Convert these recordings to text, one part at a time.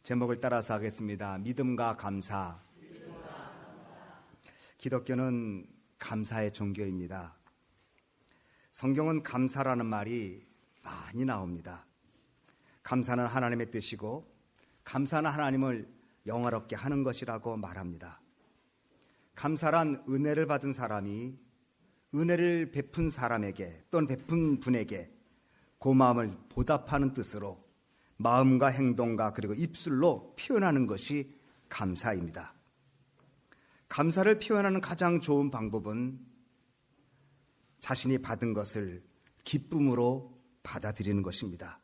제목을 따라서 하겠습니다. 믿음과 감사. 기독교는 감사의 종교입니다. 성경은 감사라는 말이 많이 나옵니다. 감사는 하나님의 뜻이고 감사는 하나님을 영화롭게 하는 것이라고 말합니다. 감사란 은혜를 받은 사람이 은혜를 베푼 사람에게 또는 베푼 분에게 고마움을 보답하는 뜻으로 마음과 행동과 그리고 입술로 표현하는 것이 감사입니다. 감사를 표현하는 가장 좋은 방법은 자신이 받은 것을 기쁨으로 받아들이는 것입니다.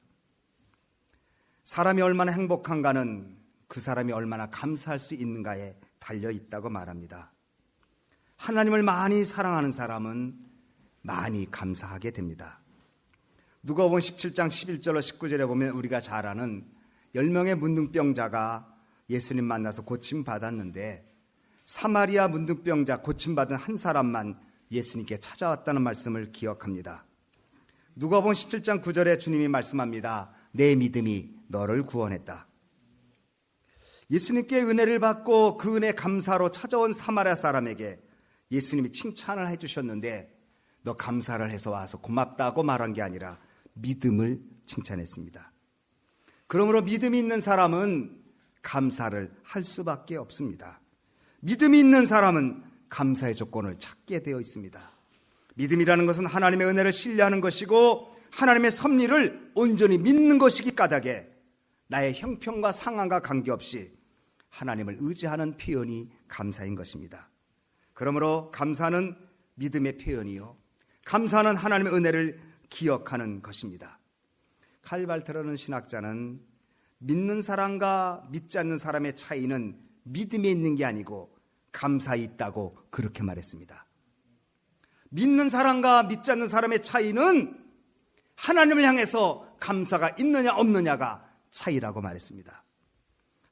사람이 얼마나 행복한가는 그 사람이 얼마나 감사할 수 있는가에 달려 있다고 말합니다. 하나님을 많이 사랑하는 사람은 많이 감사하게 됩니다. 누가복음 17장 11절로 19절에 보면 우리가 잘 아는 10명의 문둥병자가 예수님 만나서 고침받았는데 사마리아 문둥병자 고침받은 한 사람만 예수님께 찾아왔다는 말씀을 기억합니다. 누가복음 17장 9절에 주님이 말씀합니다. 내 믿음이 너를 구원했다. 예수님께 은혜를 받고 그 은혜 감사로 찾아온 사마리아 사람에게 예수님이 칭찬을 해주셨는데 너 감사를 해서 와서 고맙다고 말한 게 아니라 믿음을 칭찬했습니다. 그러므로 믿음이 있는 사람은 감사를 할 수밖에 없습니다. 믿음이 있는 사람은 감사의 조건을 찾게 되어 있습니다. 믿음이라는 것은 하나님의 은혜를 신뢰하는 것이고 하나님의 섭리를 온전히 믿는 것이기 까닭에 나의 형편과 상황과 관계없이 하나님을 의지하는 표현이 감사인 것입니다. 그러므로 감사는 믿음의 표현이요, 감사는 하나님의 은혜를 기억하는 것입니다. 칼발트라는 신학자는 믿는 사람과 믿지 않는 사람의 차이는 믿음에 있는 게 아니고 감사에 있다고 그렇게 말했습니다. 믿는 사람과 믿지 않는 사람의 차이는 하나님을 향해서 감사가 있느냐 없느냐가 차이라고 말했습니다.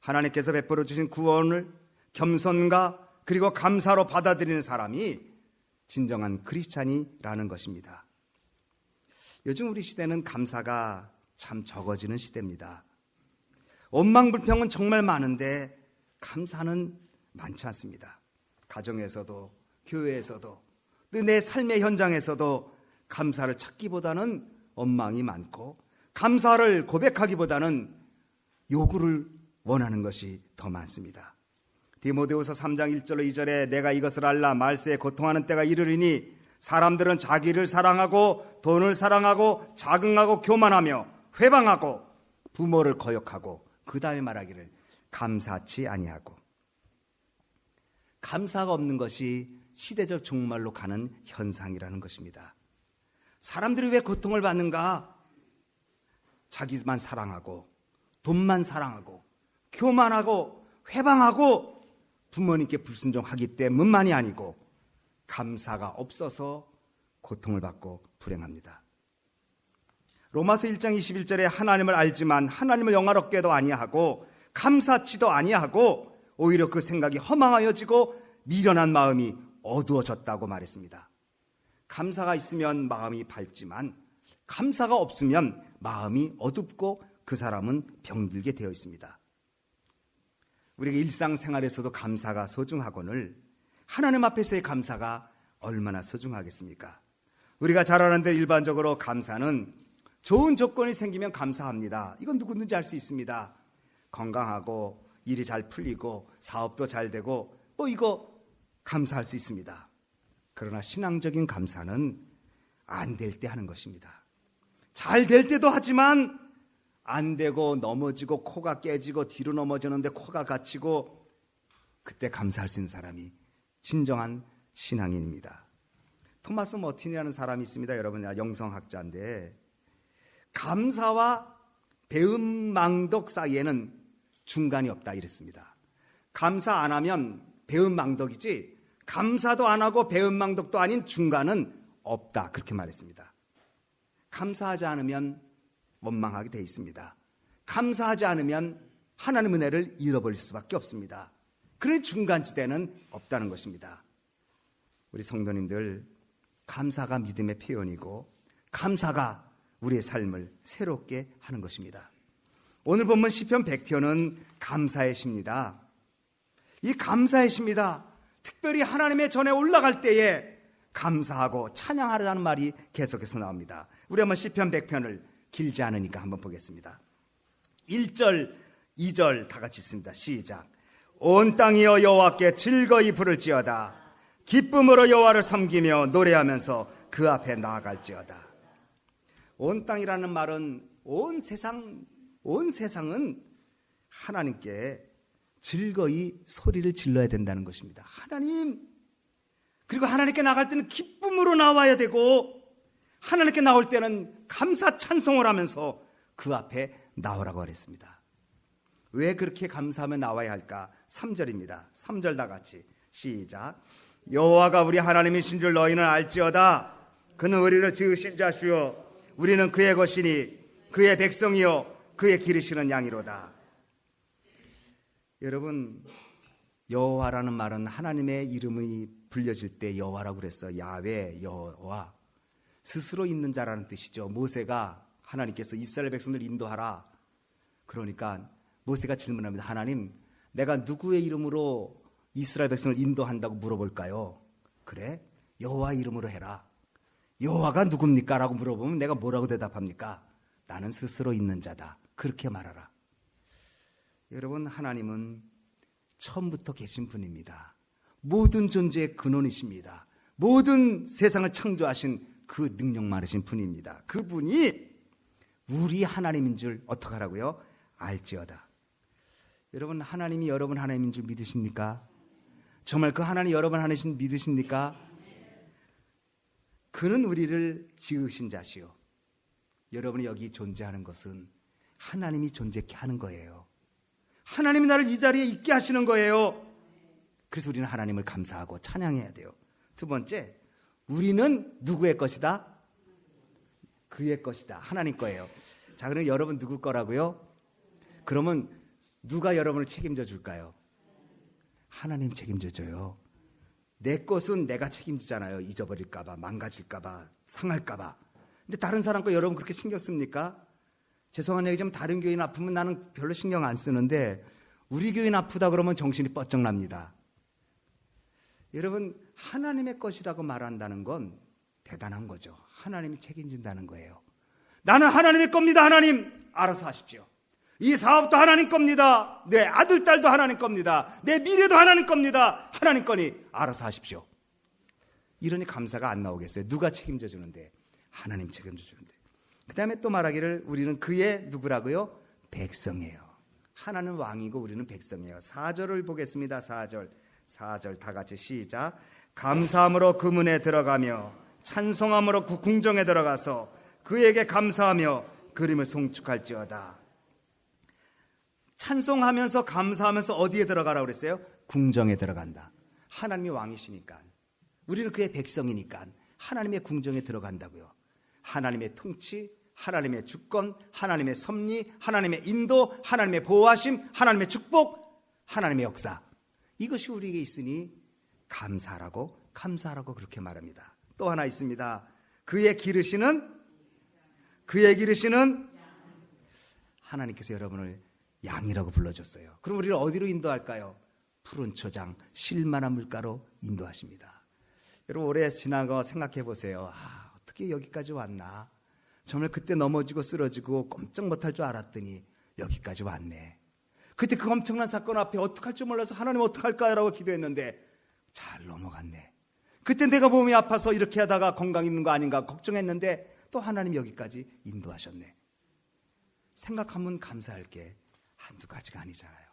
하나님께서 베풀어 주신 구원을 겸손과 그리고 감사로 받아들이는 사람이 진정한 크리스찬이라는 것입니다. 요즘 우리 시대는 감사가 참 적어지는 시대입니다. 원망불평은 정말 많은데 감사는 많지 않습니다. 가정에서도 교회에서도 또 내 삶의 현장에서도 감사를 찾기보다는 원망이 많고 감사를 고백하기보다는 요구를 원하는 것이 더 많습니다. 디모데후서 3장 1절로 2절에 내가 이것을 알라 말세에 고통하는 때가 이르리니 사람들은 자기를 사랑하고 돈을 사랑하고 자긍하고 교만하며 회방하고 부모를 거역하고 그 다음에 말하기를 감사치 아니하고. 감사가 없는 것이 시대적 종말로 가는 현상이라는 것입니다. 사람들이 왜 고통을 받는가? 자기만 사랑하고 돈만 사랑하고 교만하고 회방하고 부모님께 불순종하기 때문만이 아니고 감사가 없어서 고통을 받고 불행합니다. 로마서 1장 21절에 하나님을 알지만 하나님을 영화롭게도 아니하고 감사치도 아니하고 오히려 그 생각이 허망하여지고 미련한 마음이 어두워졌다고 말했습니다. 감사가 있으면 마음이 밝지만 감사가 없으면 마음이 어둡고 그 사람은 병들게 되어 있습니다. 우리가 일상생활에서도 감사가 소중하거늘 하나님 앞에서의 감사가 얼마나 소중하겠습니까? 우리가 잘 아는 대로 일반적으로 감사는 좋은 조건이 생기면 감사합니다. 이건 누구든지 할 수 있습니다. 건강하고 일이 잘 풀리고 사업도 잘 되고 이거 감사할 수 있습니다. 그러나 신앙적인 감사는 안 될 때 하는 것입니다. 잘 될 때도 하지만 안 되고 넘어지고 코가 깨지고 뒤로 넘어지는데 코가 갇히고 그때 감사할 수 있는 사람이 진정한 신앙인입니다. 토마스 머틴이라는 사람이 있습니다. 여러분, 영성학자인데 감사와 배은망덕 사이에는 중간이 없다 이랬습니다. 감사 안 하면 배은망덕이지 감사도 안 하고 배은망덕도 아닌 중간은 없다 그렇게 말했습니다. 감사하지 않으면 원망하게 돼 있습니다. 감사하지 않으면 하나님 은혜를 잃어버릴 수밖에 없습니다. 그런 중간지대는 없다는 것입니다. 우리 성도님들, 감사가 믿음의 표현이고 감사가 우리의 삶을 새롭게 하는 것입니다. 오늘 본문 시편 100편은 감사의 시입니다. 이 감사의 시입니다. 특별히 하나님의 전에 올라갈 때에 감사하고 찬양하라는 말이 계속해서 나옵니다. 우리 한번 시편 100편을 길지 않으니까 한번 보겠습니다. 1절, 2절 다 같이 있습니다. 시작. 온 땅이여 여호와께 즐거이 부를지어다. 기쁨으로 여호와를 섬기며 노래하면서 그 앞에 나아갈지어다. 온 땅이라는 말은 온 세상은 하나님께 즐거이 소리를 질러야 된다는 것입니다. 하나님, 그리고 하나님께 나갈 때는 기쁨으로 나와야 되고 하나님께 나올 때는 감사 찬송을 하면서 그 앞에 나오라고 그랬습니다. 왜 그렇게 감사하며 나와야 할까? 3절입니다. 3절 다 같이 시작. 여호와가 우리 하나님이신 줄 너희는 알지어다. 그는 우리를 지으신 자시요 우리는 그의 것이니 그의 백성이요 그의 기르시는 양이로다. 여러분, 여호와라는 말은 하나님의 이름이 불려질 때 여호와라고 그랬어. 야훼, 여호와, 스스로 있는 자라는 뜻이죠. 모세가 하나님께서 이스라엘 백성들 인도하라. 그러니까 모세가 질문합니다. 하나님, 내가 누구의 이름으로 이스라엘 백성을 인도한다고 물어볼까요? 그래, 여호와 이름으로 해라. 여호와가 누굽니까? 라고 물어보면 내가 뭐라고 대답합니까? 나는 스스로 있는 자다. 그렇게 말하라. 여러분, 하나님은 처음부터 계신 분입니다. 모든 존재의 근원이십니다. 모든 세상을 창조하신 그 능력 많으신 분입니다. 그분이 우리 하나님인 줄 어떻게 하라고요? 알지어다. 여러분, 하나님이 여러분 하나님인 줄 믿으십니까? 정말 그 하나님 여러분 하나님 믿으십니까? 그는 우리를 지으신 자시요. 여러분이 여기 존재하는 것은 하나님이 존재케 하는 거예요. 하나님이 나를 이 자리에 있게 하시는 거예요. 그래서 우리는 하나님을 감사하고 찬양해야 돼요. 두 번째, 우리는 누구의 것이다? 그의 것이다. 하나님 거예요. 자, 그럼 여러분 누구 거라고요? 그러면 누가 여러분을 책임져 줄까요? 하나님 책임져 줘요. 내 것은 내가 책임지잖아요. 잊어버릴까봐, 망가질까봐, 상할까봐. 근데 다른 사람 거 여러분 그렇게 신경 씁니까? 죄송한 얘기지만 다른 교인 아프면 나는 별로 신경 안 쓰는데 우리 교인 아프다 그러면 정신이 뻗쩍 납니다. 여러분, 하나님의 것이라고 말한다는 건 대단한 거죠. 하나님이 책임진다는 거예요. 나는 하나님의 겁니다. 하나님 알아서 하십시오. 이 사업도 하나님 겁니다. 내 아들, 딸도 하나님 겁니다. 내 미래도 하나님 겁니다. 하나님 거니 알아서 하십시오. 이러니 감사가 안 나오겠어요. 누가 책임져 주는데? 하나님 책임져 주는데. 그 다음에 또 말하기를 우리는 그의 누구라고요? 백성이에요. 하나는 왕이고 우리는 백성이에요. 4절을 보겠습니다. 4절 다 같이 시작. 감사함으로 그 문에 들어가며 찬송함으로 그 궁정에 들어가서 그에게 감사하며 그림을 송축할지어다. 찬송하면서 감사하면서 어디에 들어가라고 그랬어요? 궁정에 들어간다. 하나님이 왕이시니까, 우리는 그의 백성이니까 하나님의 궁정에 들어간다고요. 하나님의 통치, 하나님의 주권, 하나님의 섭리, 하나님의 인도, 하나님의 보호하심, 하나님의 축복, 하나님의 역사, 이것이 우리에게 있으니 감사하라고 그렇게 말합니다. 또 하나 있습니다. 그의 기르시는 하나님께서 여러분을 양이라고 불러줬어요. 그럼 우리를 어디로 인도할까요? 푸른 초장, 쉴만한 물가로 인도하십니다. 여러분, 올해 지난 거 생각해 보세요. 어떻게 여기까지 왔나? 정말 그때 넘어지고 쓰러지고 꼼짝 못할 줄 알았더니 여기까지 왔네. 그때 그 엄청난 사건 앞에 어떡할 줄 몰라서 하나님 어떡할까요? 라고 기도했는데 잘 넘어갔네. 그때 내가 몸이 아파서 이렇게 하다가 건강 있는 거 아닌가 걱정했는데 또 하나님 여기까지 인도하셨네. 생각하면 감사할 게 한두 가지가 아니잖아요.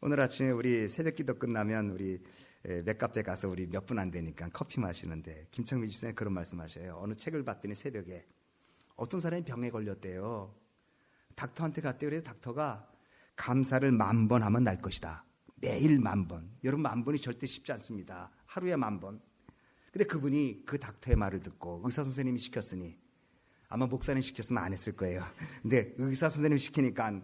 오늘 아침에 우리 새벽기도 끝나면 우리 맥카페 가서 우리 몇 분 안 되니까 커피 마시는데 김창민 집사님 그런 말씀하셔요. 어느 책을 봤더니 새벽에 어떤 사람이 병에 걸렸대요. 닥터한테 갔대요. 그래서 닥터가 감사를 10,000번 하면 날 것이다. 매일 10,000번. 여러분, 10,000번이 절대 쉽지 않습니다. 하루에 10,000번. 근데 그분이 그 닥터의 말을 듣고 의사 선생님이 시켰으니, 아마 목사님 시켰으면 안 했을 거예요. 근데 의사 선생님이 시키니까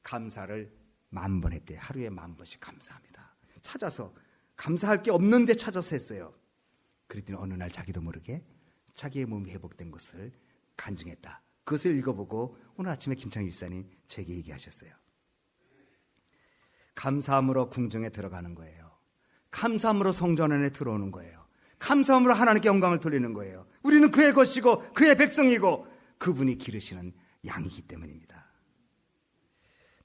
감사를 10,000번 했대요. 하루에 10,000번씩 감사합니다. 찾아서, 감사할 게 없는데 찾아서 했어요. 그랬더니 어느 날 자기도 모르게 자기의 몸이 회복된 것을 간증했다. 그것을 읽어보고 오늘 아침에 김창희 집사님 제게 얘기하셨어요. 감사함으로 궁정에 들어가는 거예요. 감사함으로 성전 안에 들어오는 거예요. 감사함으로 하나님께 영광을 돌리는 거예요. 우리는 그의 것이고 그의 백성이고 그분이 기르시는 양이기 때문입니다.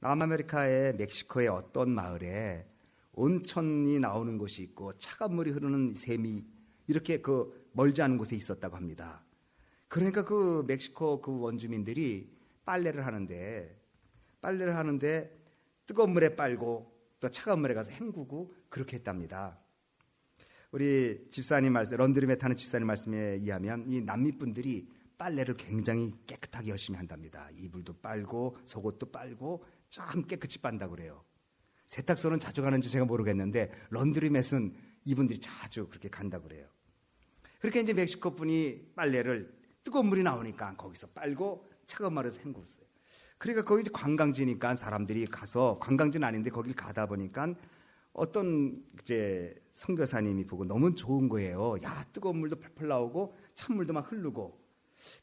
남아메리카의 멕시코의 어떤 마을에 온천이 나오는 곳이 있고 차가운 물이 흐르는 샘이 이렇게 멀지 않은 곳에 있었다고 합니다. 그러니까 그 멕시코 그 원주민들이 빨래를 하는데 뜨거운 물에 빨고 또 차가운 물에 가서 헹구고 그렇게 했답니다. 우리 집사님 말씀, 런드리에 타는 집사님 말씀에 의하면 이 남미 분들이 빨래를 굉장히 깨끗하게 열심히 한답니다. 이불도 빨고 속옷도 빨고 참 깨끗이 빤다고 그래요. 세탁소는 자주 가는지 제가 모르겠는데 런드리맷은 이분들이 자주 그렇게 간다고 그래요. 그렇게 이제 멕시코 분이 빨래를 뜨거운 물이 나오니까 거기서 빨고 차가운 물에서 헹궜어요. 그러니까 거기 이제 관광지니까 사람들이 가서, 관광지는 아닌데 거길 가다 보니까 어떤 이제 선교사님이 보고 너무 좋은 거예요. 야, 뜨거운 물도 펄펄 나오고 찬물도 막 흐르고.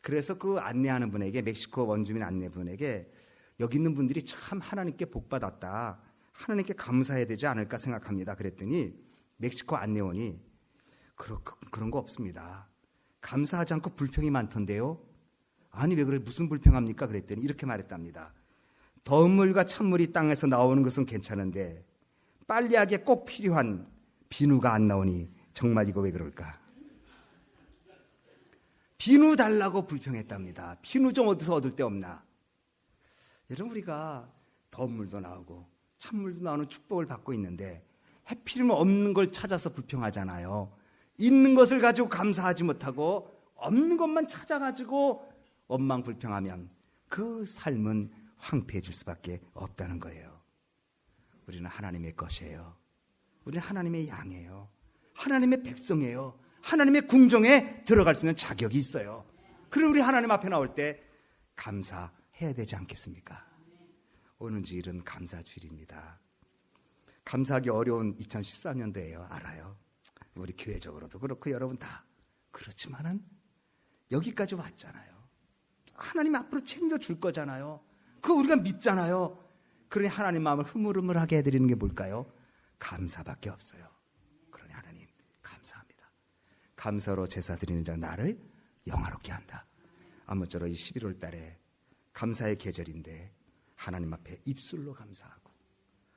그래서 그 안내하는 분에게, 멕시코 원주민 안내분에게 여기 있는 분들이 참 하나님께 복 받았다, 하나님께 감사해야 되지 않을까 생각합니다. 그랬더니 멕시코 안내원이 그런 거 없습니다. 감사하지 않고 불평이 많던데요. 아니 왜 그래, 무슨 불평합니까? 그랬더니 이렇게 말했답니다. 더운 물과 찬물이 땅에서 나오는 것은 괜찮은데 빨래하기에 꼭 필요한 비누가 안 나오니 정말 이거 왜 그럴까? 비누 달라고 불평했답니다. 비누 좀 어디서 얻을 데 없나? 여러분, 우리가 더운 물도 나오고 찬물도 나오는 축복을 받고 있는데 해필이면 없는 걸 찾아서 불평하잖아요. 있는 것을 가지고 감사하지 못하고 없는 것만 찾아가지고 원망 불평하면 그 삶은 황폐해질 수밖에 없다는 거예요. 우리는 하나님의 것이에요. 우리는 하나님의 양이에요. 하나님의 백성이에요. 하나님의 궁정에 들어갈 수 있는 자격이 있어요. 그리고 우리 하나님 앞에 나올 때 감사해야 되지 않겠습니까? 오는 주일은 감사 주일입니다. 감사하기 어려운 2013년도예요. 알아요. 우리 교회적으로도 그렇고 여러분 다 그렇지만은 여기까지 왔잖아요. 하나님 앞으로 챙겨줄 거잖아요. 그거 우리가 믿잖아요. 그러니 하나님 마음을 흐물흐물하게 해드리는 게 뭘까요? 감사밖에 없어요. 그러니 하나님 감사합니다. 감사로 제사 드리는 자 나를 영화롭게 한다. 아무쪼록 이 11월 달에 감사의 계절인데 하나님 앞에 입술로 감사하고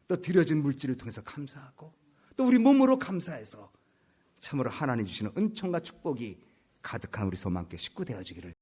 또 드려진 물질을 통해서 감사하고 또 우리 몸으로 감사해서 참으로 하나님 주시는 은총과 축복이 가득한 우리 소망교회 식구 되어지기를